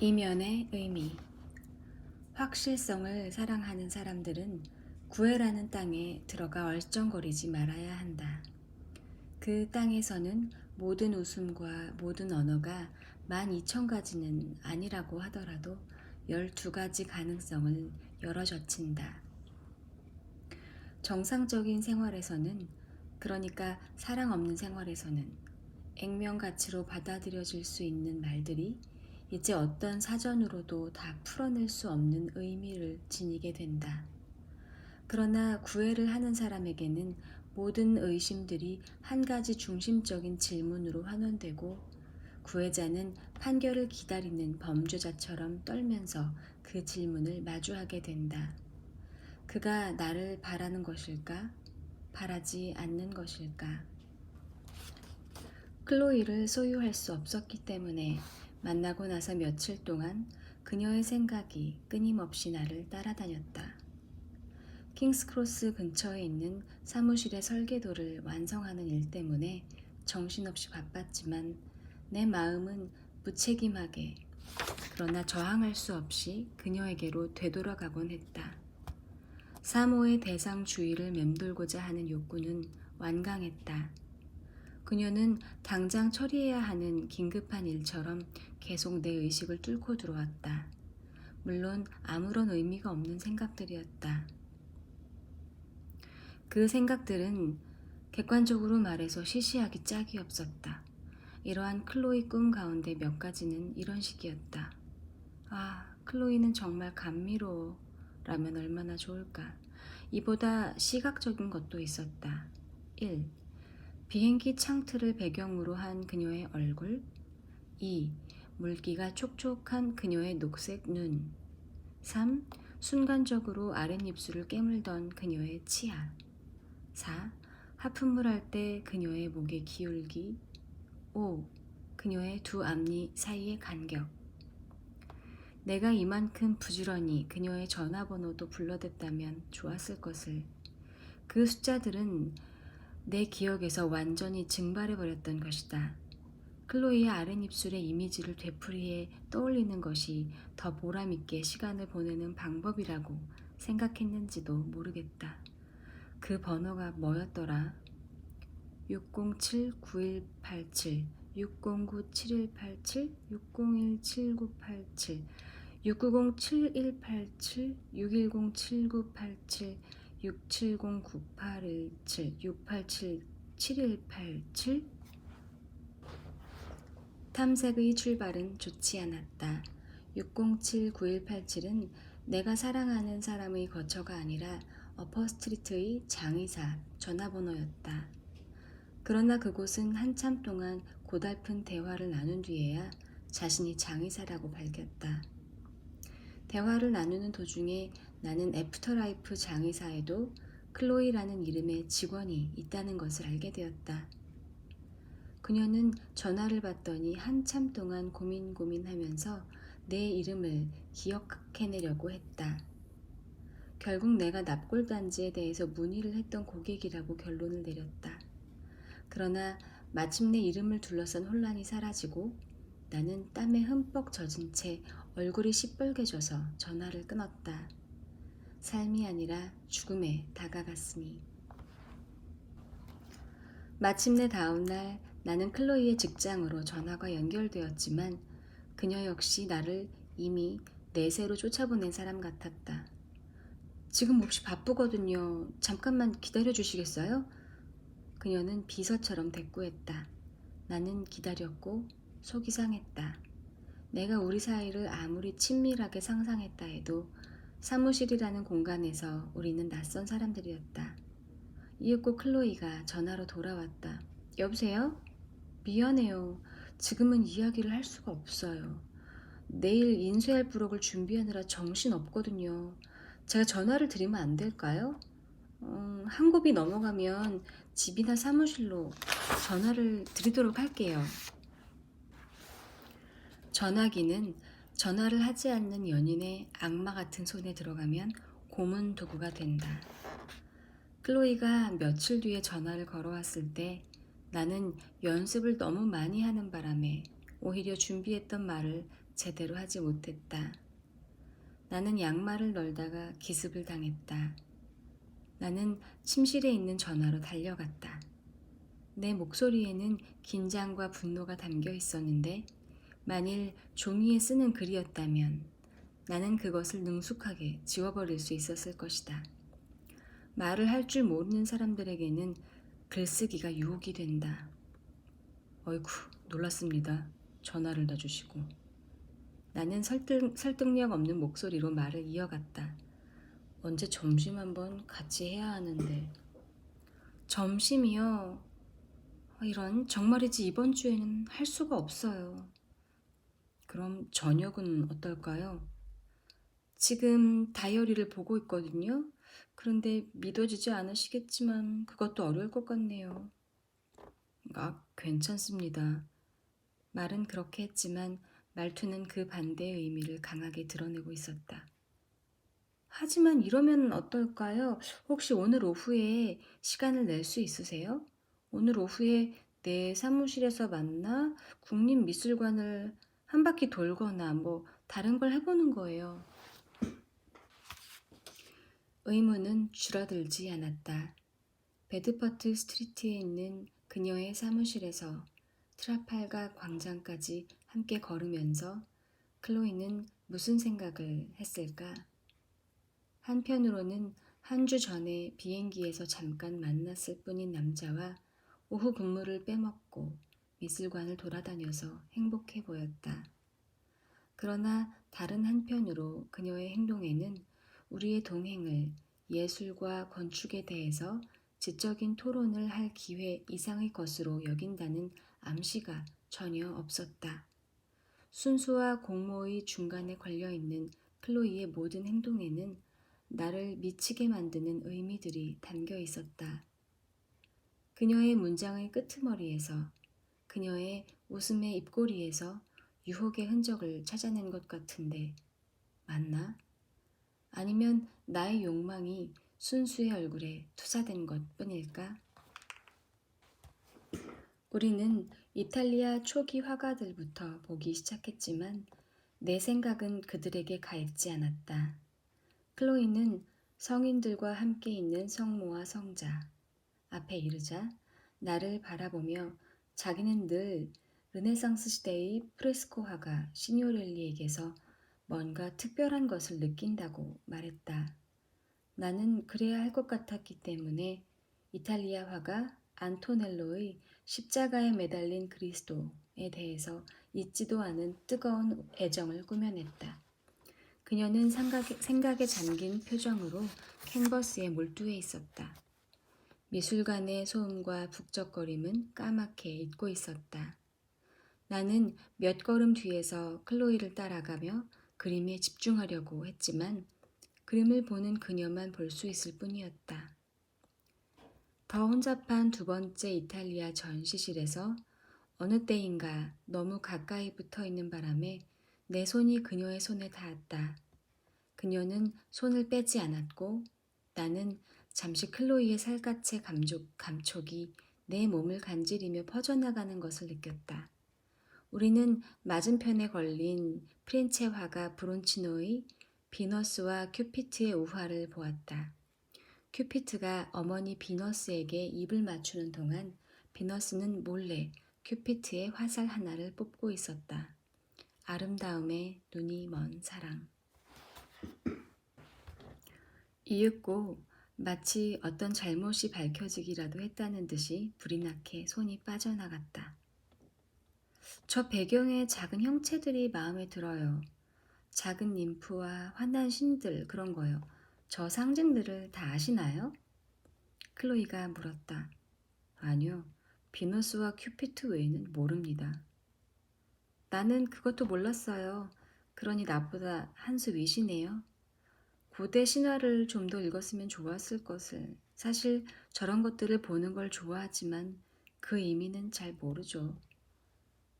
이면의 의미. 확실성을 사랑하는 사람들은 구애라는 땅에 들어가 얼쩡거리지 말아야 한다. 그 땅에서는 모든 웃음과 모든 언어가 12,000가지는 아니라고 하더라도 12가지 가능성을 열어젖힌다. 정상적인 생활에서는, 그러니까 사랑 없는 생활에서는 액면가치로 받아들여질 수 있는 말들이 이제 어떤 사전으로도 다 풀어낼 수 없는 의미를 지니게 된다. 그러나 구애를 하는 사람에게는 모든 의심들이 한 가지 중심적인 질문으로 환원되고, 구애자는 판결을 기다리는 범죄자처럼 떨면서 그 질문을 마주하게 된다. 그가 나를 바라는 것일까? 바라지 않는 것일까? 클로이를 소유할 수 없었기 때문에 만나고 나서 며칠 동안 그녀의 생각이 끊임없이 나를 따라다녔다. 킹스크로스 근처에 있는 사무실의 설계도를 완성하는 일 때문에 정신없이 바빴지만 내 마음은 무책임하게, 그러나 저항할 수 없이 그녀에게로 되돌아가곤 했다. 사모의 대상 주의를 맴돌고자 하는 욕구는 완강했다. 그녀는 당장 처리해야 하는 긴급한 일처럼 계속 내 의식을 뚫고 들어왔다. 물론 아무런 의미가 없는 생각들이었다. 그 생각들은 객관적으로 말해서 시시하기 짝이 없었다. 이러한 클로이 꿈 가운데 몇 가지는 이런 식이었다. 아, 클로이는 정말 감미로워 라면 얼마나 좋을까. 이보다 시각적인 것도 있었다. 1. 비행기 창틀을 배경으로 한 그녀의 얼굴. 2. 물기가 촉촉한 그녀의 녹색 눈. 3. 순간적으로 아랫입술을 깨물던 그녀의 치아. 4. 하품을 할 때 그녀의 목의 기울기. 5. 그녀의 두 앞니 사이의 간격. 내가 이만큼 부지런히 그녀의 전화번호도 불러댔다면 좋았을 것을. 그 숫자들은 내 기억에서 완전히 증발해버렸던 것이다. 클로이의 아랫입술의 이미지를 되풀이해 떠올리는 것이 더 보람있게 시간을 보내는 방법이라고 생각했는지도 모르겠다. 그 번호가 뭐였더라? 607-9187, 609-7187, 601-7987, 690-7187, 610-7987, 670-9817, 687-7187. 탐색의 출발은 좋지 않았다. 607-9187은 내가 사랑하는 사람의 거처가 아니라 어퍼스트리트의 장의사 전화번호였다. 그러나 그곳은 한참 동안 고달픈 대화를 나눈 뒤에야 자신이 장의사라고 밝혔다. 대화를 나누는 도중에 나는 애프터라이프 장의사에도 클로이라는 이름의 직원이 있다는 것을 알게 되었다. 그녀는 전화를 받더니 한참 동안 고민하면서 내 이름을 기억해내려고 했다. 결국 내가 납골단지에 대해서 문의를 했던 고객이라고 결론을 내렸다. 그러나 마침내 이름을 둘러싼 혼란이 사라지고 나는 땀에 흠뻑 젖은 채 얼굴이 시뻘개져서 전화를 끊었다. 삶이 아니라 죽음에 다가갔으니. 마침내 다음날 나는 클로이의 직장으로 전화가 연결되었지만 그녀 역시 나를 이미 내세로 쫓아보낸 사람 같았다. 지금 몹시 바쁘거든요. 잠깐만 기다려주시겠어요? 그녀는 비서처럼 대꾸했다. 나는 기다렸고 속이 상했다. 내가 우리 사이를 아무리 친밀하게 상상했다 해도 사무실이라는 공간에서 우리는 낯선 사람들이었다. 이윽고 클로이가 전화로 돌아왔다. 여보세요? 미안해요. 지금은 이야기를 할 수가 없어요. 내일 인쇄할 부록을 준비하느라 정신 없거든요. 제가 전화를 드리면 안 될까요? 한 곱이 넘어가면 집이나 사무실로 전화를 드리도록 할게요. 전화기는 전화를 하지 않는 연인의 악마 같은 손에 들어가면 고문 도구가 된다. 클로이가 며칠 뒤에 전화를 걸어왔을 때 나는 연습을 너무 많이 하는 바람에 오히려 준비했던 말을 제대로 하지 못했다. 나는 양말을 널다가 기습을 당했다. 나는 침실에 있는 전화로 달려갔다. 내 목소리에는 긴장과 분노가 담겨 있었는데 만일 종이에 쓰는 글이었다면 나는 그것을 능숙하게 지워버릴 수 있었을 것이다. 말을 할 줄 모르는 사람들에게는 글쓰기가 유혹이 된다. 어이쿠, 놀랐습니다. 전화를 다 주시고. 나는 설득력 없는 목소리로 말을 이어갔다. 언제 점심 한번 같이 해야 하는데. 점심이요? 이런, 정말이지 이번 주에는 할 수가 없어요. 그럼 저녁은 어떨까요? 지금 다이어리를 보고 있거든요. 그런데 믿어지지 않으시겠지만 그것도 어려울 것 같네요. 괜찮습니다. 말은 그렇게 했지만 말투는 그 반대의 의미를 강하게 드러내고 있었다. 하지만 이러면 어떨까요? 혹시 오늘 오후에 시간을 낼 수 있으세요? 오늘 오후에 내 사무실에서 만나 국립미술관을 한 바퀴 돌거나 다른 걸 해보는 거예요. 의문은 줄어들지 않았다. 베드퍼트 스트리트에 있는 그녀의 사무실에서 트라팔가 광장까지 함께 걸으면서 클로이는 무슨 생각을 했을까? 한편으로는 한 주 전에 비행기에서 잠깐 만났을 뿐인 남자와 오후 근무를 빼먹고 미술관을 돌아다녀서 행복해 보였다. 그러나 다른 한편으로 그녀의 행동에는 우리의 동행을 예술과 건축에 대해서 지적인 토론을 할 기회 이상의 것으로 여긴다는 암시가 전혀 없었다. 순수와 공모의 중간에 걸려있는 클로이의 모든 행동에는 나를 미치게 만드는 의미들이 담겨 있었다. 그녀의 문장의 끄트머리에서, 그녀의 웃음의 입꼬리에서 유혹의 흔적을 찾아낸 것 같은데 맞나? 아니면 나의 욕망이 순수의 얼굴에 투사된 것 뿐일까? 우리는 이탈리아 초기 화가들부터 보기 시작했지만 내 생각은 그들에게 가 있지 않았다. 클로이는 성인들과 함께 있는 성모와 성자 앞에 이르자 나를 바라보며 자기는 늘 르네상스 시대의 프레스코 화가 시뇨렐리에게서 뭔가 특별한 것을 느낀다고 말했다. 나는 그래야 할 것 같았기 때문에 이탈리아 화가 안토넬로의 십자가에 매달린 그리스도에 대해서 잊지도 않은 뜨거운 애정을 꾸며냈다. 그녀는 생각에 잠긴 표정으로 캔버스에 몰두해 있었다. 미술관의 소음과 북적거림은 까맣게 잊고 있었다. 나는 몇 걸음 뒤에서 클로이를 따라가며 그림에 집중하려고 했지만 그림을 보는 그녀만 볼 수 있을 뿐이었다. 더 혼잡한 두 번째 이탈리아 전시실에서 어느 때인가 너무 가까이 붙어 있는 바람에 내 손이 그녀의 손에 닿았다. 그녀는 손을 빼지 않았고 나는 잠시 클로이의 살갗의 감촉이 내 몸을 간지리며 퍼져나가는 것을 느꼈다. 우리는 맞은편에 걸린 프렌체 화가 브론치노의 비너스와 큐피트의 우화를 보았다. 큐피트가 어머니 비너스에게 입을 맞추는 동안 비너스는 몰래 큐피트의 화살 하나를 뽑고 있었다. 아름다움에 눈이 먼 사랑. 이윽고 마치 어떤 잘못이 밝혀지기라도 했다는 듯이 불이 나게 손이 빠져나갔다. 저 배경의 작은 형체들이 마음에 들어요. 작은 ним프와 환한 신들 그런 거요. 저 상징들을 다 아시나요? 클로이가 물었다. 아니요. 비너스와 큐피트 외에는 모릅니다. 나는 그것도 몰랐어요. 그러니 나보다 한 수 위시네요. 고대 신화를 좀 더 읽었으면 좋았을 것을. 사실 저런 것들을 보는 걸 좋아하지만 그 의미는 잘 모르죠.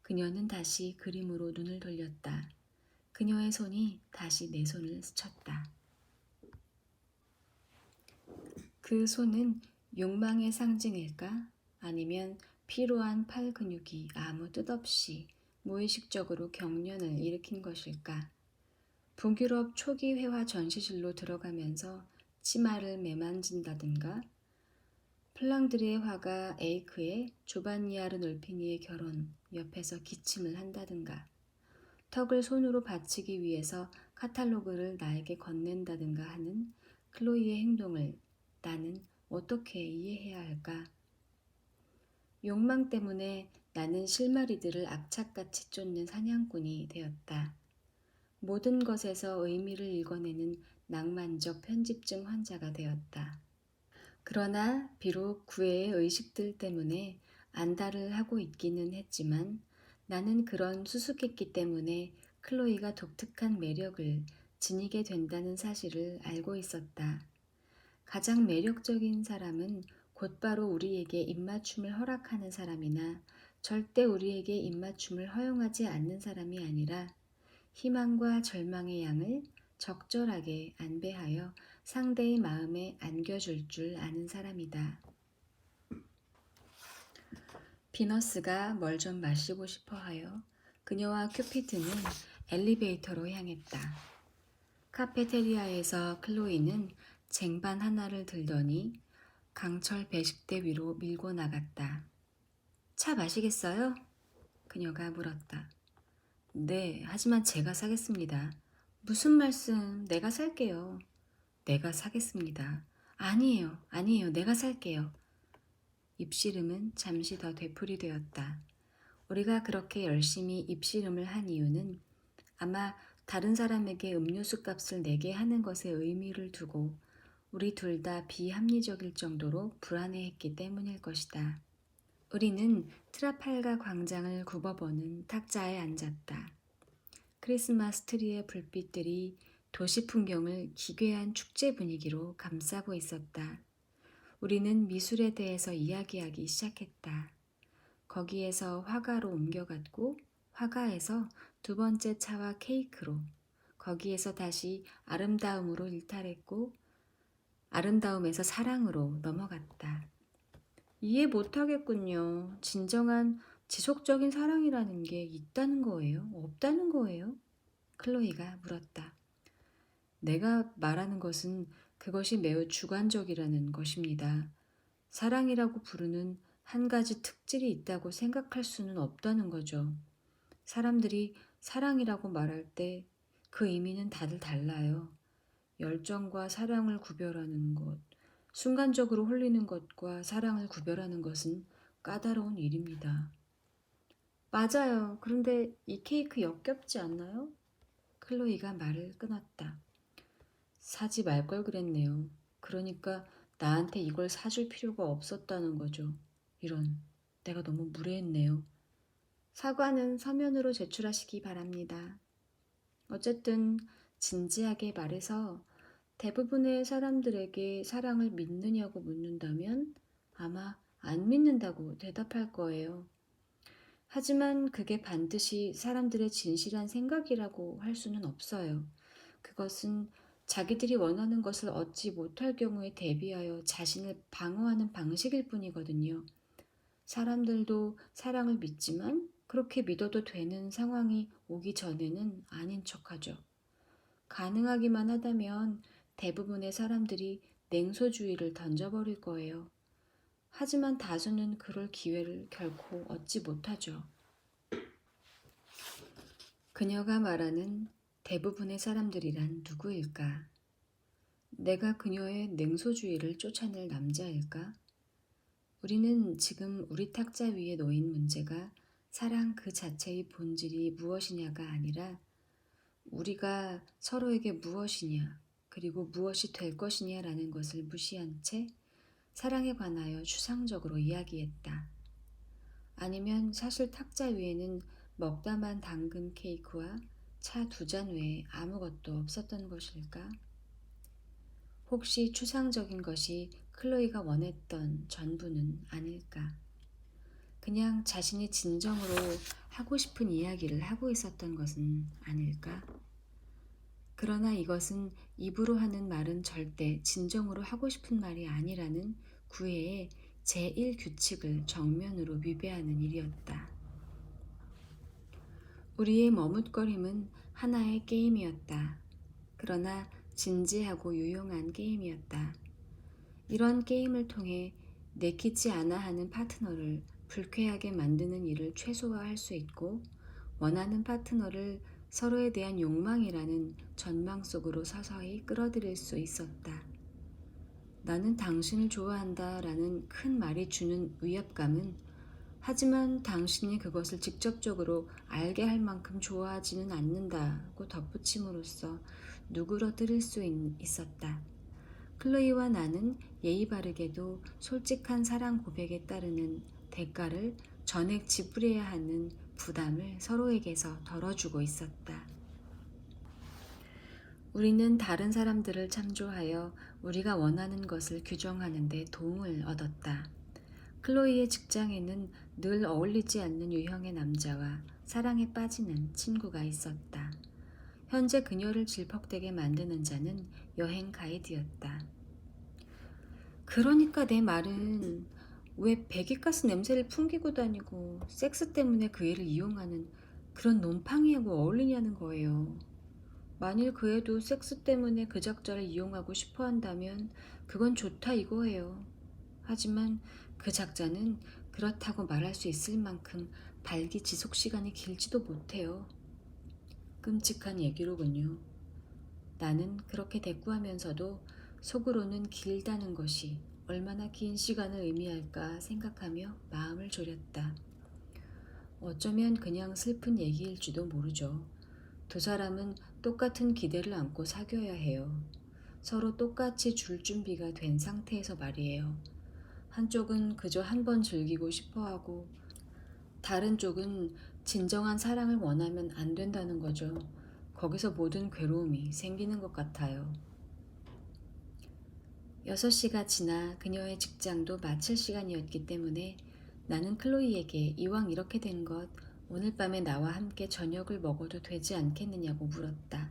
그녀는 다시 그림으로 눈을 돌렸다. 그녀의 손이 다시 내 손을 스쳤다. 그 손은 욕망의 상징일까? 아니면 피로한 팔 근육이 아무 뜻 없이 무의식적으로 경련을 일으킨 것일까? 북유럽 초기 회화 전시실로 들어가면서 치마를 매만진다든가, 플랑드르의 화가 에이크의 조반니 아르놀피니의 결혼 옆에서 기침을 한다든가, 턱을 손으로 받치기 위해서 카탈로그를 나에게 건넨다든가 하는 클로이의 행동을 나는 어떻게 이해해야 할까? 욕망 때문에 나는 실마리들을 악착같이 쫓는 사냥꾼이 되었다. 모든 것에서 의미를 읽어내는 낭만적 편집증 환자가 되었다. 그러나 비록 구애의 의식들 때문에 안달을 하고 있기는 했지만 나는 그런 수수께끼 때문에 클로이가 독특한 매력을 지니게 된다는 사실을 알고 있었다. 가장 매력적인 사람은 곧바로 우리에게 입맞춤을 허락하는 사람이나 절대 우리에게 입맞춤을 허용하지 않는 사람이 아니라 희망과 절망의 양을 적절하게 안배하여 상대의 마음에 안겨줄 줄 아는 사람이다. 비너스가 뭘 좀 마시고 싶어 하여 그녀와 큐피드는 엘리베이터로 향했다. 카페테리아에서 클로이는 쟁반 하나를 들더니 강철 배식대 위로 밀고 나갔다. 차 마시겠어요? 그녀가 물었다. 네, 하지만 제가 사겠습니다. 무슨 말씀, 내가 살게요. 내가 사겠습니다. 아니에요, 아니에요, 내가 살게요. 입씨름은 잠시 더 되풀이되었다. 우리가 그렇게 열심히 입씨름을 한 이유는 아마 다른 사람에게 음료수 값을 내게 하는 것에 의미를 두고 우리 둘 다 비합리적일 정도로 불안해했기 때문일 것이다. 우리는 트라팔가 광장을 굽어보는 탁자에 앉았다. 크리스마스 트리의 불빛들이 도시 풍경을 기괴한 축제 분위기로 감싸고 있었다. 우리는 미술에 대해서 이야기하기 시작했다. 거기에서 화가로 옮겨갔고 화가에서 두 번째 차와 케이크로, 거기에서 다시 아름다움으로 일탈했고 아름다움에서 사랑으로 넘어갔다. 이해 못하겠군요. 진정한 지속적인 사랑이라는 게 있다는 거예요? 없다는 거예요? 클로이가 물었다. 내가 말하는 것은 그것이 매우 주관적이라는 것입니다. 사랑이라고 부르는 한 가지 특질이 있다고 생각할 수는 없다는 거죠. 사람들이 사랑이라고 말할 때 그 의미는 다들 달라요. 열정과 사랑을 구별하는 것, 순간적으로 홀리는 것과 사랑을 구별하는 것은 까다로운 일입니다. 맞아요. 그런데 이 케이크 역겹지 않나요? 클로이가 말을 끊었다. 사지 말 걸 그랬네요. 그러니까 나한테 이걸 사줄 필요가 없었다는 거죠. 이런, 내가 너무 무례했네요. 사과는 서면으로 제출하시기 바랍니다. 어쨌든 진지하게 말해서 대부분의 사람들에게 사랑을 믿느냐고 묻는다면 아마 안 믿는다고 대답할 거예요. 하지만 그게 반드시 사람들의 진실한 생각이라고 할 수는 없어요. 그것은 자기들이 원하는 것을 얻지 못할 경우에 대비하여 자신을 방어하는 방식일 뿐이거든요. 사람들도 사랑을 믿지만 그렇게 믿어도 되는 상황이 오기 전에는 아닌 척하죠. 가능하기만 하다면 대부분의 사람들이 냉소주의를 던져버릴 거예요. 하지만 다수는 그럴 기회를 결코 얻지 못하죠. 그녀가 말하는 대부분의 사람들이란 누구일까? 내가 그녀의 냉소주의를 쫓아낼 남자일까? 우리는 지금 우리 탁자 위에 놓인 문제가 사랑 그 자체의 본질이 무엇이냐가 아니라 우리가 서로에게 무엇이냐 그리고 무엇이 될 것이냐라는 것을 무시한 채 사랑에 관하여 추상적으로 이야기했다. 아니면 사실 탁자 위에는 먹다만 당근 케이크와 차 2잔 외에 아무것도 없었던 것일까? 혹시 추상적인 것이 클로이가 원했던 전부는 아닐까? 그냥 자신이 진정으로 하고 싶은 이야기를 하고 있었던 것은 아닐까? 그러나 이것은 입으로 하는 말은 절대 진정으로 하고 싶은 말이 아니라는 구애의 제1규칙을 정면으로 위배하는 일이었다. 우리의 머뭇거림은 하나의 게임이었다. 그러나 진지하고 유용한 게임이었다. 이런 게임을 통해 내키지 않아 하는 파트너를 불쾌하게 만드는 일을 최소화할 수 있고, 원하는 파트너를 서로에 대한 욕망이라는 전망 속으로 서서히 끌어들일 수 있었다. 나는 당신을 좋아한다 라는 큰 말이 주는 위압감은, 하지만 당신이 그것을 직접적으로 알게 할 만큼 좋아하지는 않는다고 덧붙임으로써 누그러뜨릴 수 있었다. 클로이와 나는 예의 바르게도 솔직한 사랑 고백에 따르는 대가를 전액 지불해야 하는 부담을 서로에게서 덜어주고 있었다. 우리는 다른 사람들을 참조하여 우리가 원하는 것을 규정하는 데 도움을 얻었다. 클로이의 직장에는 늘 어울리지 않는 유형의 남자와 사랑에 빠지는 친구가 있었다. 현재 그녀를 질퍽대게 만드는 자는 여행 가이드였다. 그러니까 내 말은, 왜 배기가스 냄새를 풍기고 다니고 섹스 때문에 그 애를 이용하는 그런 놈팡이하고 어울리냐는 거예요. 만일 그 애도 섹스 때문에 그 작자를 이용하고 싶어 한다면 그건 좋다 이거예요. 하지만 그 작자는 그렇다고 말할 수 있을 만큼 발기 지속 시간이 길지도 못해요. 끔찍한 얘기로군요. 나는 그렇게 대꾸하면서도 속으로는 길다는 것이 얼마나 긴 시간을 의미할까 생각하며 마음을 졸였다. 어쩌면 그냥 슬픈 얘기일지도 모르죠. 두 사람은 똑같은 기대를 안고 사귀어야 해요. 서로 똑같이 줄 준비가 된 상태에서 말이에요. 한쪽은 그저 한 번 즐기고 싶어하고, 다른 쪽은 진정한 사랑을 원하면 안 된다는 거죠. 거기서 모든 괴로움이 생기는 것 같아요. 6시가 지나 그녀의 직장도 마칠 시간이었기 때문에 나는 클로이에게 이왕 이렇게 된 것, 오늘 밤에 나와 함께 저녁을 먹어도 되지 않겠느냐고 물었다.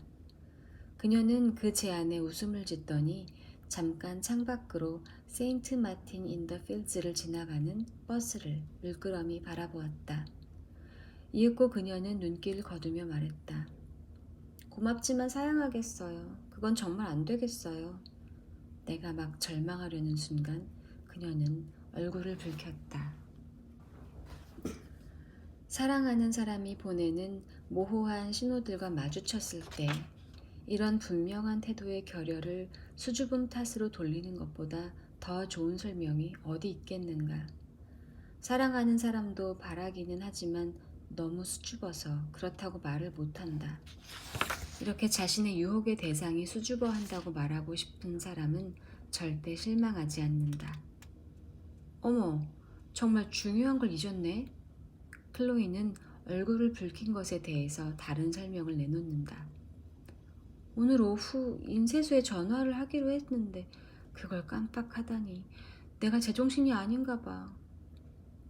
그녀는 그 제안에 웃음을 짓더니 잠깐 창밖으로 세인트 마틴 인 더 필즈를 지나가는 버스를 물끄러미 바라보았다. 이윽고 그녀는 눈길을 거두며 말했다. 고맙지만 사양하겠어요. 그건 정말 안 되겠어요. 내가 막 절망하려는 순간 그녀는 얼굴을 붉혔다. 사랑하는 사람이 보내는 모호한 신호들과 마주쳤을 때 이런 분명한 태도의 결여를 수줍음 탓으로 돌리는 것보다 더 좋은 설명이 어디 있겠는가. 사랑하는 사람도 바라기는 하지만 너무 수줍어서 그렇다고 말을 못한다. 이렇게 자신의 유혹의 대상이 수줍어한다고 말하고 싶은 사람은 절대 실망하지 않는다. 어머, 정말 중요한 걸 잊었네. 클로이는 얼굴을 붉힌 것에 대해서 다른 설명을 내놓는다. 오늘 오후 인쇄소에 전화를 하기로 했는데 그걸 깜빡하다니 내가 제정신이 아닌가 봐.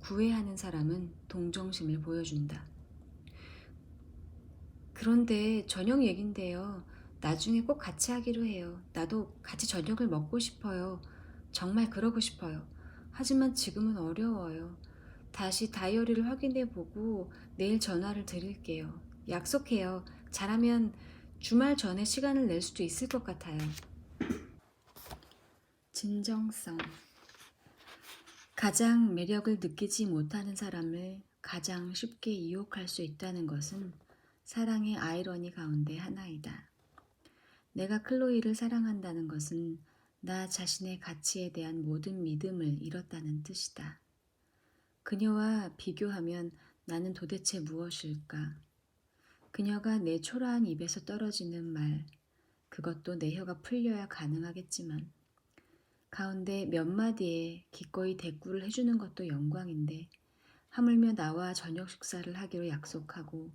구애하는 사람은 동정심을 보여준다. 그런데 저녁 얘긴데요. 나중에 꼭 같이 하기로 해요. 나도 같이 저녁을 먹고 싶어요. 정말 그러고 싶어요. 하지만 지금은 어려워요. 다시 다이어리를 확인해 보고 내일 전화를 드릴게요. 약속해요. 잘하면 주말 전에 시간을 낼 수도 있을 것 같아요. 진정성. 가장 매력을 느끼지 못하는 사람을 가장 쉽게 유혹할 수 있다는 것은 사랑의 아이러니 가운데 하나이다. 내가 클로이를 사랑한다는 것은 나 자신의 가치에 대한 모든 믿음을 잃었다는 뜻이다. 그녀와 비교하면 나는 도대체 무엇일까? 그녀가 내 초라한 입에서 떨어지는 말, 그것도 내 혀가 풀려야 가능하겠지만 가운데 몇 마디에 기꺼이 대꾸를 해주는 것도 영광인데, 하물며 나와 저녁 식사를 하기로 약속하고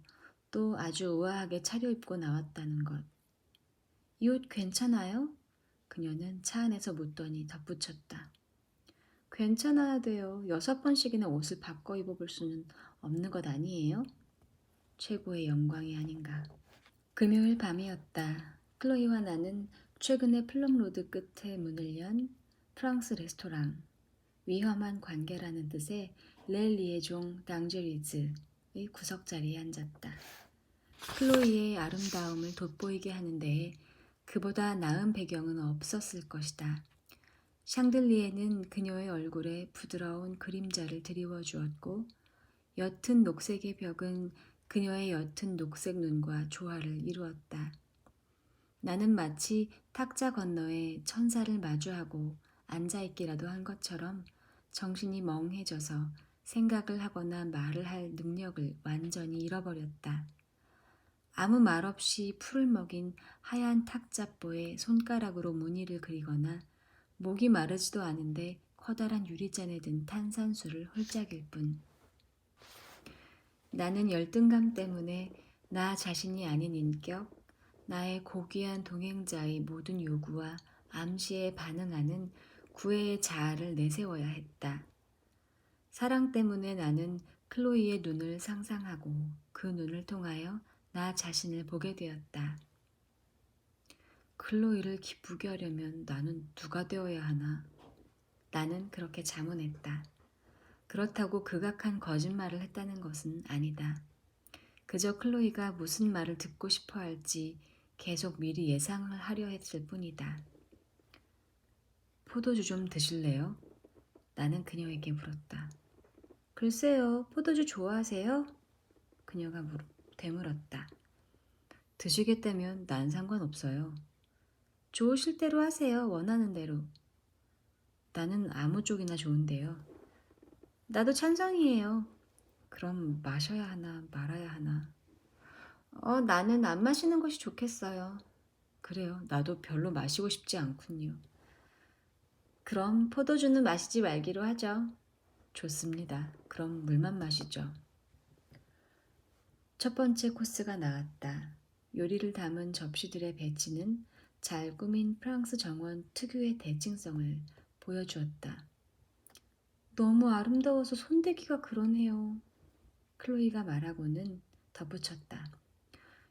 또 아주 우아하게 차려입고 나왔다는 것. 이 옷 괜찮아요? 그녀는 차 안에서 묻더니 덧붙였다. 괜찮아야 돼요. 6번씩이나 옷을 바꿔 입어볼 수는 없는 것 아니에요? 최고의 영광이 아닌가. 금요일 밤이었다. 클로이와 나는 최근에 플럼로드 끝에 문을 연 프랑스 레스토랑, 위험한 관계라는 뜻의 렐 리에종 당제리즈의 구석자리에 앉았다. 클로이의 아름다움을 돋보이게 하는데 그보다 나은 배경은 없었을 것이다. 샹들리에는 그녀의 얼굴에 부드러운 그림자를 드리워 주었고 옅은 녹색의 벽은 그녀의 옅은 녹색 눈과 조화를 이루었다. 나는 마치 탁자 건너에 천사를 마주하고 앉아있기라도 한 것처럼 정신이 멍해져서 생각을 하거나 말을 할 능력을 완전히 잃어버렸다. 아무 말 없이 풀을 먹인 하얀 탁자보에 손가락으로 무늬를 그리거나 목이 마르지도 않은데 커다란 유리잔에 든 탄산수를 홀짝일 뿐. 나는 열등감 때문에 나 자신이 아닌 인격, 나의 고귀한 동행자의 모든 요구와 암시에 반응하는 구애의 자아를 내세워야 했다. 사랑 때문에 나는 클로이의 눈을 상상하고 그 눈을 통하여 나 자신을 보게 되었다. 클로이를 기쁘게 하려면 나는 누가 되어야 하나? 나는 그렇게 자문했다. 그렇다고 극악한 거짓말을 했다는 것은 아니다. 그저 클로이가 무슨 말을 듣고 싶어 할지 계속 미리 예상을 하려 했을 뿐이다. 포도주 좀 드실래요? 나는 그녀에게 물었다. 글쎄요, 포도주 좋아하세요? 그녀가 되물었다. 드시겠다면 난 상관없어요. 좋으실 대로 하세요, 원하는 대로. 나는 아무 쪽이나 좋은데요. 나도 찬성이에요. 그럼 마셔야 하나 말아야 하나? 나는 안 마시는 것이 좋겠어요. 그래요. 나도 별로 마시고 싶지 않군요. 그럼 포도주는 마시지 말기로 하죠. 좋습니다. 그럼 물만 마시죠. 첫 번째 코스가 나왔다. 요리를 담은 접시들의 배치는 잘 꾸민 프랑스 정원 특유의 대칭성을 보여주었다. 너무 아름다워서 손대기가 그러네요. 클로이가 말하고는 덧붙였다.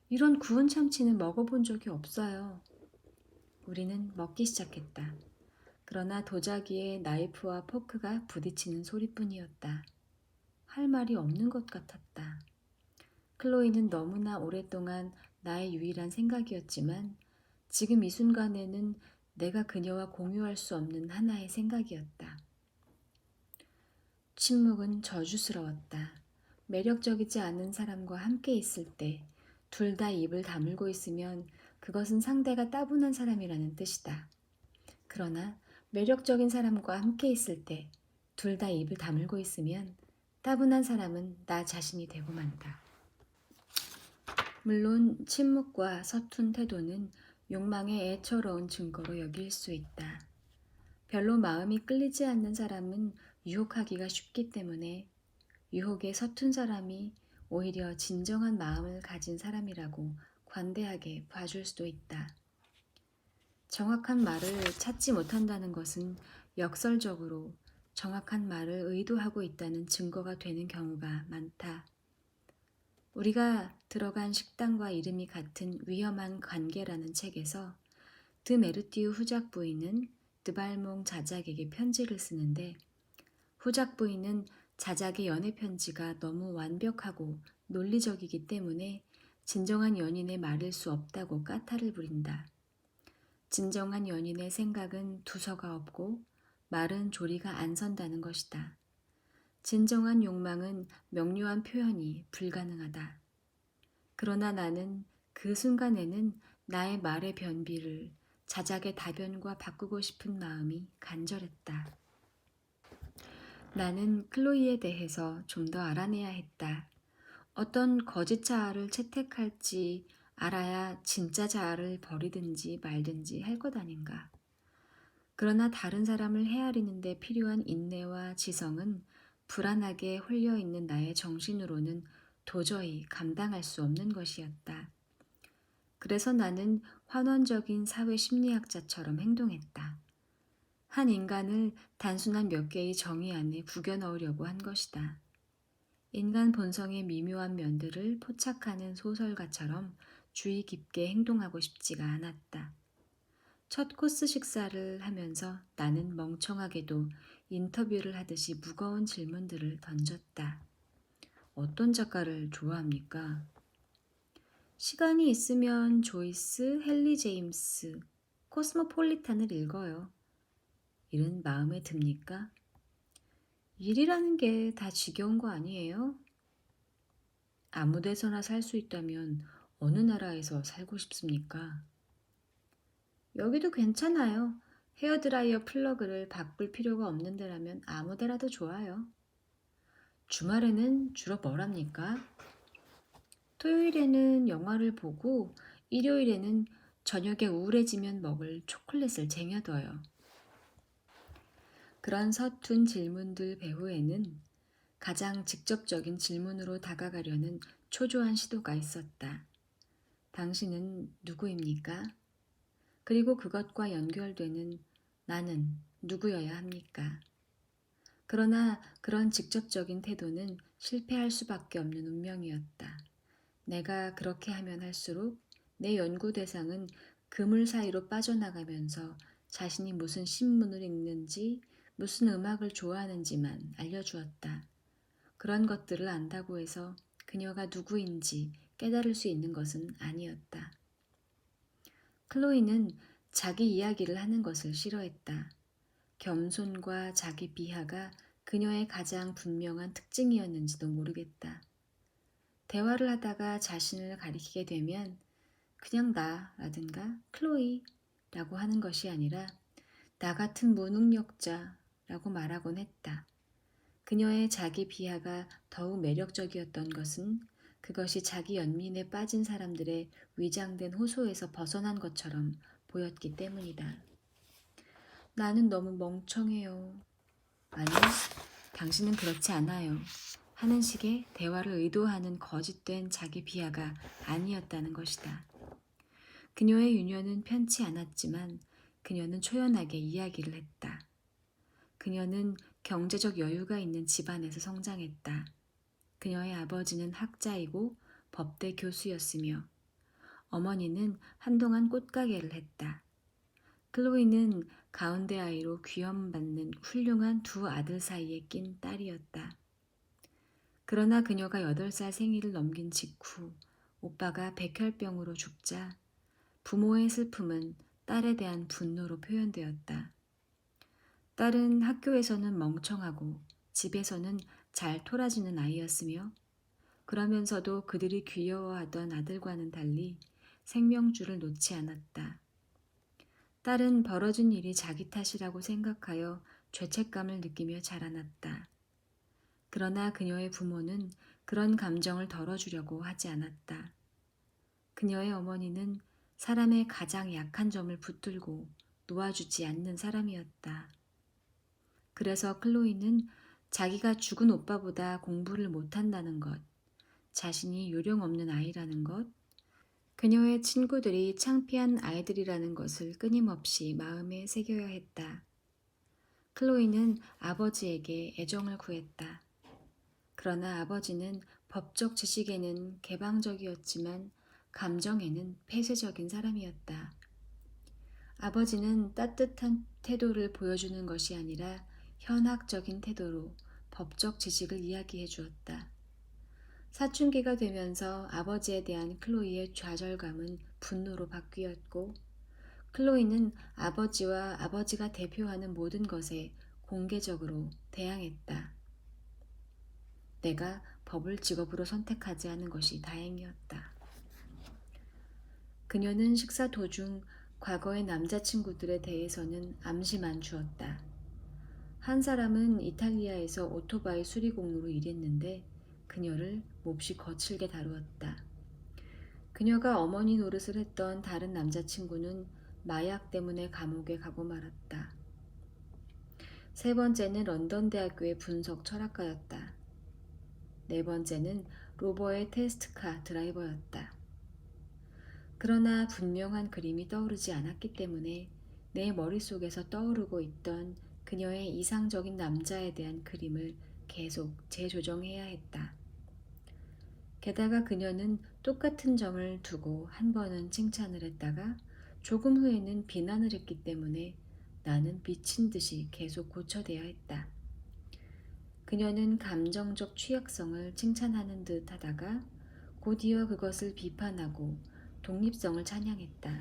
이런 구운 참치는 먹어본 적이 없어요. 우리는 먹기 시작했다. 그러나 도자기에 나이프와 포크가 부딪히는 소리뿐이었다. 할 말이 없는 것 같았다. 클로이는 너무나 오랫동안 나의 유일한 생각이었지만 지금 이 순간에는 내가 그녀와 공유할 수 없는 하나의 생각이었다. 침묵은 저주스러웠다. 매력적이지 않은 사람과 함께 있을 때 둘 다 입을 다물고 있으면 그것은 상대가 따분한 사람이라는 뜻이다. 그러나 매력적인 사람과 함께 있을 때 둘 다 입을 다물고 있으면 따분한 사람은 나 자신이 되고 만다. 물론 침묵과 서툰 태도는 욕망의 애처로운 증거로 여길 수 있다. 별로 마음이 끌리지 않는 사람은 유혹하기가 쉽기 때문에 유혹에 서툰 사람이 오히려 진정한 마음을 가진 사람이라고 관대하게 봐줄 수도 있다. 정확한 말을 찾지 못한다는 것은 역설적으로 정확한 말을 의도하고 있다는 증거가 되는 경우가 많다. 우리가 들어간 식당과 이름이 같은 위험한 관계라는 책에서 드메르티우 후작 부인은 드발몽 자작에게 편지를 쓰는데 후작 부인은 자작의 연애 편지가 너무 완벽하고 논리적이기 때문에 진정한 연인의 말일 수 없다고 까탈을 부린다. 진정한 연인의 생각은 두서가 없고 말은 조리가 안 선다는 것이다. 진정한 욕망은 명료한 표현이 불가능하다. 그러나 나는 그 순간에는 나의 말의 변비를 자작의 다변과 바꾸고 싶은 마음이 간절했다. 나는 클로이에 대해서 좀 더 알아내야 했다. 어떤 거짓 자아를 채택할지 알아야 진짜 자아를 버리든지 말든지 할 것 아닌가. 그러나 다른 사람을 헤아리는 데 필요한 인내와 지성은 불안하게 홀려있는 나의 정신으로는 도저히 감당할 수 없는 것이었다. 그래서 나는 환원적인 사회 심리학자처럼 행동했다. 한 인간을 단순한 몇 개의 정의 안에 구겨 넣으려고 한 것이다. 인간 본성의 미묘한 면들을 포착하는 소설가처럼 주의 깊게 행동하고 싶지가 않았다. 첫 코스 식사를 하면서 나는 멍청하게도 인터뷰를 하듯이 무거운 질문들을 던졌다. 어떤 작가를 좋아합니까? 시간이 있으면 조이스, 헨리 제임스, 코스모폴리탄을 읽어요. 일은 마음에 듭니까? 일이라는 게 다 지겨운 거 아니에요? 아무 데서나 살 수 있다면 어느 나라에서 살고 싶습니까? 여기도 괜찮아요. 헤어드라이어 플러그를 바꿀 필요가 없는 데라면 아무 데라도 좋아요. 주말에는 주로 뭘 합니까? 토요일에는 영화를 보고 일요일에는 저녁에 우울해지면 먹을 초콜릿을 쟁여둬요. 그런 서툰 질문들 배후에는 가장 직접적인 질문으로 다가가려는 초조한 시도가 있었다. 당신은 누구입니까? 그리고 그것과 연결되는 나는 누구여야 합니까? 그러나 그런 직접적인 태도는 실패할 수밖에 없는 운명이었다. 내가 그렇게 하면 할수록 내 연구 대상은 그물 사이로 빠져나가면서 자신이 무슨 신문을 읽는지, 무슨 음악을 좋아하는지만 알려주었다. 그런 것들을 안다고 해서 그녀가 누구인지 깨달을 수 있는 것은 아니었다. 클로이는 자기 이야기를 하는 것을 싫어했다. 겸손과 자기 비하가 그녀의 가장 분명한 특징이었는지도 모르겠다. 대화를 하다가 자신을 가리키게 되면 그냥 나라든가 클로이라고 하는 것이 아니라 나 같은 무능력자라고 말하곤 했다. 그녀의 자기 비하가 더욱 매력적이었던 것은 그것이 자기 연민에 빠진 사람들의 위장된 호소에서 벗어난 것처럼 보였기 때문이다. 나는 너무 멍청해요. 아니, 당신은 그렇지 않아요. 하는 식의 대화를 의도하는 거짓된 자기 비하가 아니었다는 것이다. 그녀의 유년은 편치 않았지만 그녀는 초연하게 이야기를 했다. 그녀는 경제적 여유가 있는 집안에서 성장했다. 그녀의 아버지는 학자이고 법대 교수였으며 어머니는 한동안 꽃가게를 했다. 클로이는 가운데 아이로 귀염받는 훌륭한 두 아들 사이에 낀 딸이었다. 그러나 그녀가 8살 생일을 넘긴 직후 오빠가 백혈병으로 죽자 부모의 슬픔은 딸에 대한 분노로 표현되었다. 딸은 학교에서는 멍청하고 집에서는 잘 토라지는 아이였으며 그러면서도 그들이 귀여워하던 아들과는 달리 생명줄을 놓지 않았다. 딸은 벌어진 일이 자기 탓이라고 생각하여 죄책감을 느끼며 자라났다. 그러나 그녀의 부모는 그런 감정을 덜어주려고 하지 않았다. 그녀의 어머니는 사람의 가장 약한 점을 붙들고 놓아주지 않는 사람이었다. 그래서 클로이는 자기가 죽은 오빠보다 공부를 못한다는 것, 자신이 요령 없는 아이라는 것, 그녀의 친구들이 창피한 아이들이라는 것을 끊임없이 마음에 새겨야 했다. 클로이는 아버지에게 애정을 구했다. 그러나 아버지는 법적 지식에는 개방적이었지만 감정에는 폐쇄적인 사람이었다. 아버지는 따뜻한 태도를 보여주는 것이 아니라 현학적인 태도로 법적 지식을 이야기해 주었다. 사춘기가 되면서 아버지에 대한 클로이의 좌절감은 분노로 바뀌었고 클로이는 아버지와 아버지가 대표하는 모든 것에 공개적으로 대항했다. 내가 법을 직업으로 선택하지 않은 것이 다행이었다. 그녀는 식사 도중 과거의 남자친구들에 대해서는 암시만 주었다. 한 사람은 이탈리아에서 오토바이 수리공으로 일했는데 그녀를 몹시 거칠게 다루었다. 그녀가 어머니 노릇을 했던 다른 남자친구는 마약 때문에 감옥에 가고 말았다. 세 번째는 런던 대학교의 분석 철학가였다. 네 번째는 로버의 테스트카 드라이버였다. 그러나 분명한 그림이 떠오르지 않았기 때문에 내 머릿속에서 떠오르고 있던 그녀의 이상적인 남자에 대한 그림을 계속 재조정해야 했다. 게다가 그녀는 똑같은 점을 두고 한 번은 칭찬을 했다가 조금 후에는 비난을 했기 때문에 나는 미친 듯이 계속 고쳐대야 했다. 그녀는 감정적 취약성을 칭찬하는 듯 하다가 곧이어 그것을 비판하고 독립성을 찬양했다.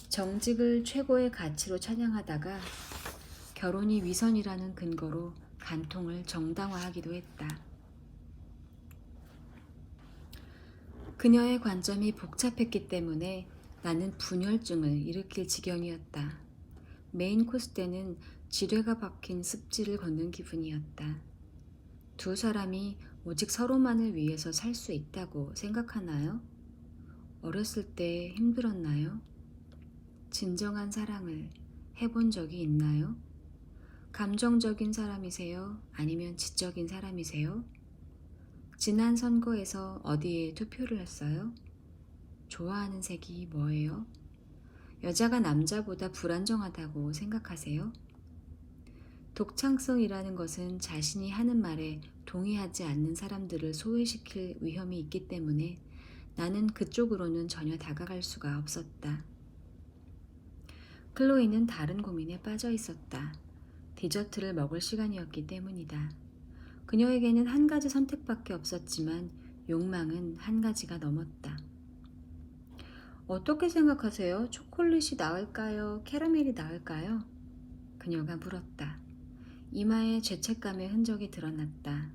정직을 최고의 가치로 찬양하다가 결혼이 위선이라는 근거로 간통을 정당화하기도 했다. 그녀의 관점이 복잡했기 때문에 나는 분열증을 일으킬 지경이었다. 메인 코스 때는 지뢰가 박힌 습지를 걷는 기분이었다. 두 사람이 오직 서로만을 위해서 살 수 있다고 생각하나요? 어렸을 때 힘들었나요? 진정한 사랑을 해본 적이 있나요? 감정적인 사람이세요? 아니면 지적인 사람이세요? 지난 선거에서 어디에 투표를 했어요? 좋아하는 색이 뭐예요? 여자가 남자보다 불안정하다고 생각하세요? 독창성이라는 것은 자신이 하는 말에 동의하지 않는 사람들을 소외시킬 위험이 있기 때문에 나는 그쪽으로는 전혀 다가갈 수가 없었다. 클로이는 다른 고민에 빠져 있었다. 디저트를 먹을 시간이었기 때문이다. 그녀에게는 한 가지 선택밖에 없었지만 욕망은 한 가지가 넘었다. 어떻게 생각하세요? 초콜릿이 나을까요? 캐러멜이 나을까요? 그녀가 물었다. 이마에 죄책감의 흔적이 드러났다.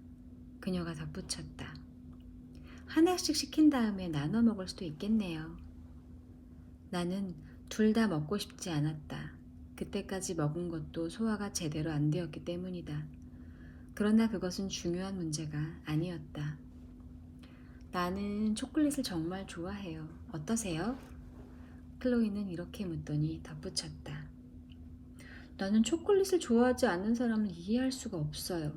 그녀가 덧붙였다. 하나씩 시킨 다음에 나눠 먹을 수도 있겠네요. 나는 둘 다 먹고 싶지 않았다. 그때까지 먹은 것도 소화가 제대로 안 되었기 때문이다. 그러나 그것은 중요한 문제가 아니었다. 나는 초콜릿을 정말 좋아해요. 어떠세요? 클로이는 이렇게 묻더니 덧붙였다. 나는 초콜릿을 좋아하지 않는 사람을 이해할 수가 없어요.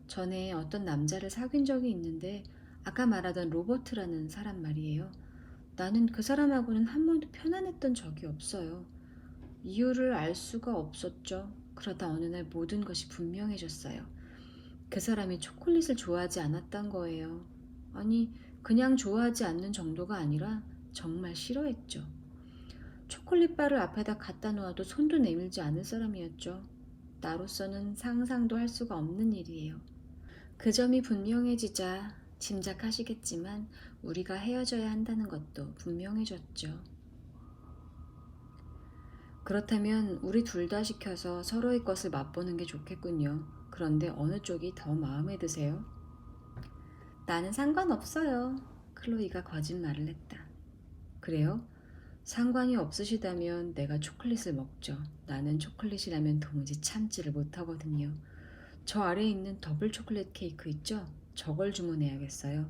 전에 어떤 남자를 사귄 적이 있는데 아까 말하던 로버트라는 사람 말이에요. 나는 그 사람하고는 한 번도 편안했던 적이 없어요. 이유를 알 수가 없었죠. 그러다 어느 날 모든 것이 분명해졌어요. 그 사람이 초콜릿을 좋아하지 않았던 거예요. 아니, 그냥 좋아하지 않는 정도가 아니라 정말 싫어했죠. 초콜릿바를 앞에다 갖다 놓아도 손도 내밀지 않을 사람이었죠. 나로서는 상상도 할 수가 없는 일이에요. 그 점이 분명해지자 짐작하시겠지만 우리가 헤어져야 한다는 것도 분명해졌죠. 그렇다면 우리 둘 다 시켜서 서로의 것을 맛보는 게 좋겠군요. 그런데 어느 쪽이 더 마음에 드세요? 나는 상관없어요. 클로이가 거짓말을 했다. 그래요? 상관이 없으시다면 내가 초콜릿을 먹죠. 나는 초콜릿이라면 도무지 참지를 못하거든요. 저 아래에 있는 더블 초콜릿 케이크 있죠? 저걸 주문해야겠어요.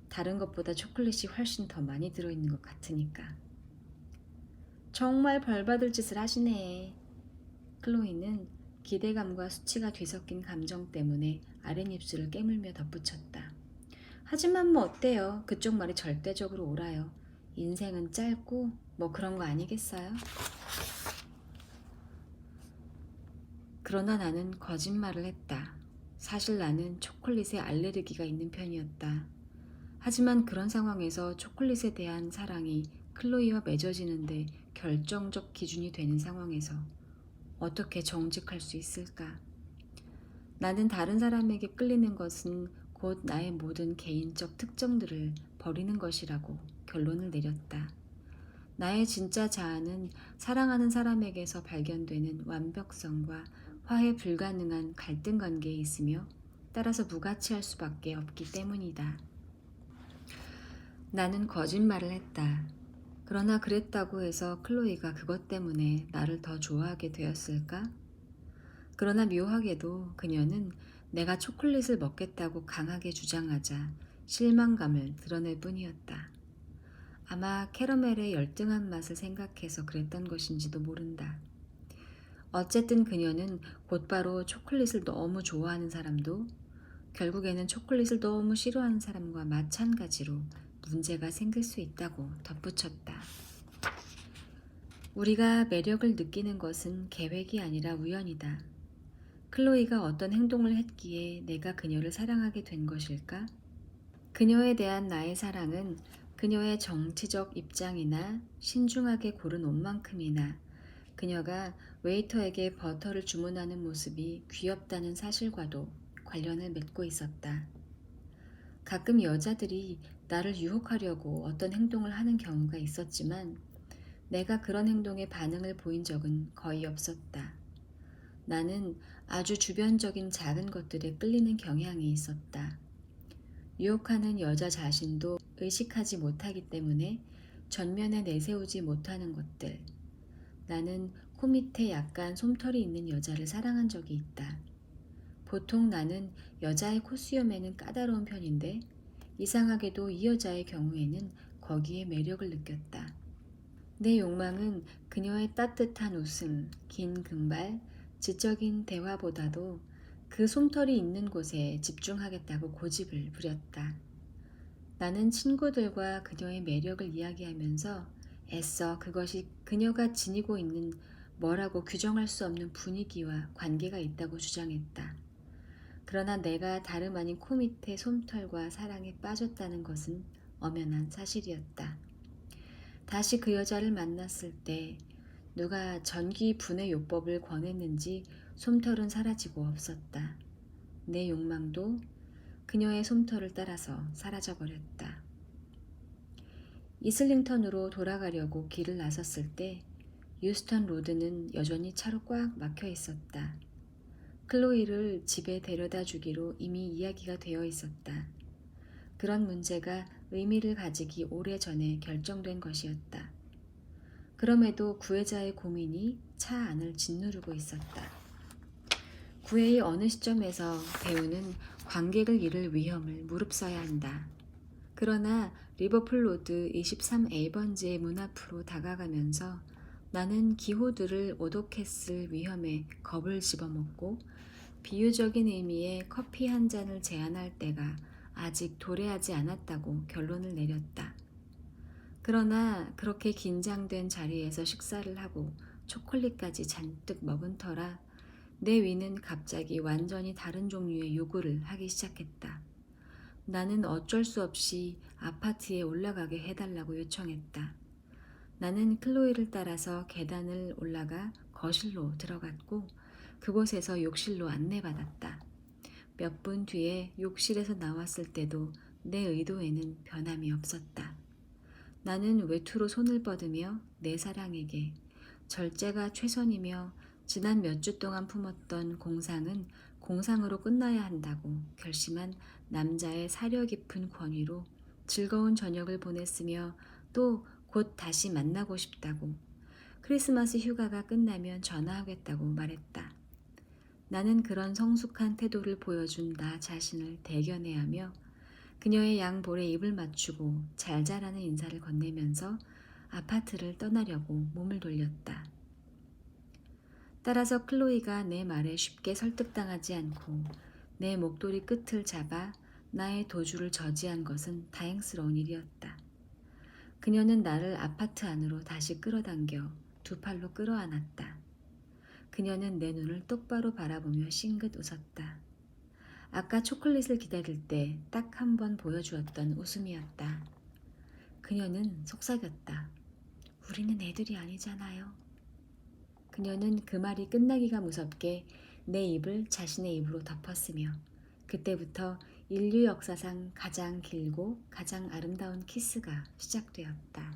다른 것보다 초콜릿이 훨씬 더 많이 들어있는 것 같으니까. 정말 벌받을 짓을 하시네. 클로이는 기대감과 수치가 뒤섞인 감정 때문에 아랫입술을 깨물며 덧붙였다. 하지만 뭐 어때요? 그쪽 말이 절대적으로 옳아요. 인생은 짧고 뭐 그런 거 아니겠어요? 그러나 나는 거짓말을 했다. 사실 나는 초콜릿에 알레르기가 있는 편이었다. 하지만 그런 상황에서 초콜릿에 대한 사랑이 클로이와 맺어지는데 결정적 기준이 되는 상황에서 어떻게 정직할 수 있을까? 나는 다른 사람에게 끌리는 것은 곧 나의 모든 개인적 특정들을 버리는 것이라고 결론을 내렸다. 나의 진짜 자아는 사랑하는 사람에게서 발견되는 완벽성과 화해 불가능한 갈등 관계에 있으며 따라서 무가치할 수밖에 없기 때문이다. 나는 거짓말을 했다. 그러나 그랬다고 해서 클로이가 그것 때문에 나를 더 좋아하게 되었을까? 그러나 묘하게도 그녀는 내가 초콜릿을 먹겠다고 강하게 주장하자 실망감을 드러낼 뿐이었다. 아마 캐러멜의 열등한 맛을 생각해서 그랬던 것인지도 모른다. 어쨌든 그녀는 곧바로 초콜릿을 너무 좋아하는 사람도 결국에는 초콜릿을 너무 싫어하는 사람과 마찬가지로 문제가 생길 수 있다고 덧붙였다. 우리가 매력을 느끼는 것은 계획이 아니라 우연이다. 클로이가 어떤 행동을 했기에 내가 그녀를 사랑하게 된 것일까? 그녀에 대한 나의 사랑은 그녀의 정치적 입장이나 신중하게 고른 옷만큼이나 그녀가 웨이터에게 버터를 주문하는 모습이 귀엽다는 사실과도 관련을 맺고 있었다. 가끔 여자들이 나를 유혹하려고 어떤 행동을 하는 경우가 있었지만 내가 그런 행동에 반응을 보인 적은 거의 없었다. 나는 아주 주변적인 작은 것들에 끌리는 경향이 있었다. 유혹하는 여자 자신도 의식하지 못하기 때문에 전면에 내세우지 못하는 것들. 나는 코 밑에 약간 솜털이 있는 여자를 사랑한 적이 있다. 보통 나는 여자의 콧수염에는 까다로운 편인데 이상하게도 이 여자의 경우에는 거기에 매력을 느꼈다. 내 욕망은 그녀의 따뜻한 웃음, 긴 금발, 지적인 대화보다도 그 솜털이 있는 곳에 집중하겠다고 고집을 부렸다. 나는 친구들과 그녀의 매력을 이야기하면서 애써 그것이 그녀가 지니고 있는 뭐라고 규정할 수 없는 분위기와 관계가 있다고 주장했다. 그러나 내가 다름 아닌 코 밑의 솜털과 사랑에 빠졌다는 것은 엄연한 사실이었다. 다시 그 여자를 만났을 때 누가 전기 분해 요법을 권했는지 솜털은 사라지고 없었다. 내 욕망도 그녀의 솜털을 따라서 사라져버렸다. 이슬링턴으로 돌아가려고 길을 나섰을 때 유스턴 로드는 여전히 차로 꽉 막혀 있었다. 클로이를 집에 데려다 주기로 이미 이야기가 되어 있었다. 그런 문제가 의미를 가지기 오래전에 결정된 것이었다. 그럼에도 구애자의 고민이 차 안을 짓누르고 있었다. 구애의 어느 시점에서 배우는 관객을 잃을 위험을 무릅써야 한다. 그러나 리버풀 로드 23A번지의 문 앞으로 다가가면서 나는 기호들을 오독했을 위험에 겁을 집어먹고 비유적인 의미의 커피 한 잔을 제안할 때가 아직 도래하지 않았다고 결론을 내렸다. 그러나 그렇게 긴장된 자리에서 식사를 하고 초콜릿까지 잔뜩 먹은 터라 내 위는 갑자기 완전히 다른 종류의 요구를 하기 시작했다. 나는 어쩔 수 없이 아파트에 올라가게 해달라고 요청했다. 나는 클로이를 따라서 계단을 올라가 거실로 들어갔고 그곳에서 욕실로 안내받았다. 몇 분 뒤에 욕실에서 나왔을 때도 내 의도에는 변함이 없었다. 나는 외투로 손을 뻗으며 내 사랑에게 절제가 최선이며 지난 몇 주 동안 품었던 공상은 공상으로 끝나야 한다고 결심한 남자의 사려 깊은 권위로 즐거운 저녁을 보냈으며 또 곧 다시 만나고 싶다고 크리스마스 휴가가 끝나면 전화하겠다고 말했다. 나는 그런 성숙한 태도를 보여준 나 자신을 대견해하며 그녀의 양볼에 입을 맞추고 잘 자라는 인사를 건네면서 아파트를 떠나려고 몸을 돌렸다. 따라서 클로이가 내 말에 쉽게 설득당하지 않고 내 목도리 끝을 잡아 나의 도주를 저지한 것은 다행스러운 일이었다. 그녀는 나를 아파트 안으로 다시 끌어당겨 두 팔로 끌어안았다. 그녀는 내 눈을 똑바로 바라보며 싱긋 웃었다. 아까 초콜릿을 기다릴 때 딱 한 번 보여주었던 웃음이었다. 그녀는 속삭였다. 우리는 애들이 아니잖아요. 그녀는 그 말이 끝나기가 무섭게 내 입을 자신의 입으로 덮었으며 그때부터 인류 역사상 가장 길고 가장 아름다운 키스가 시작되었다.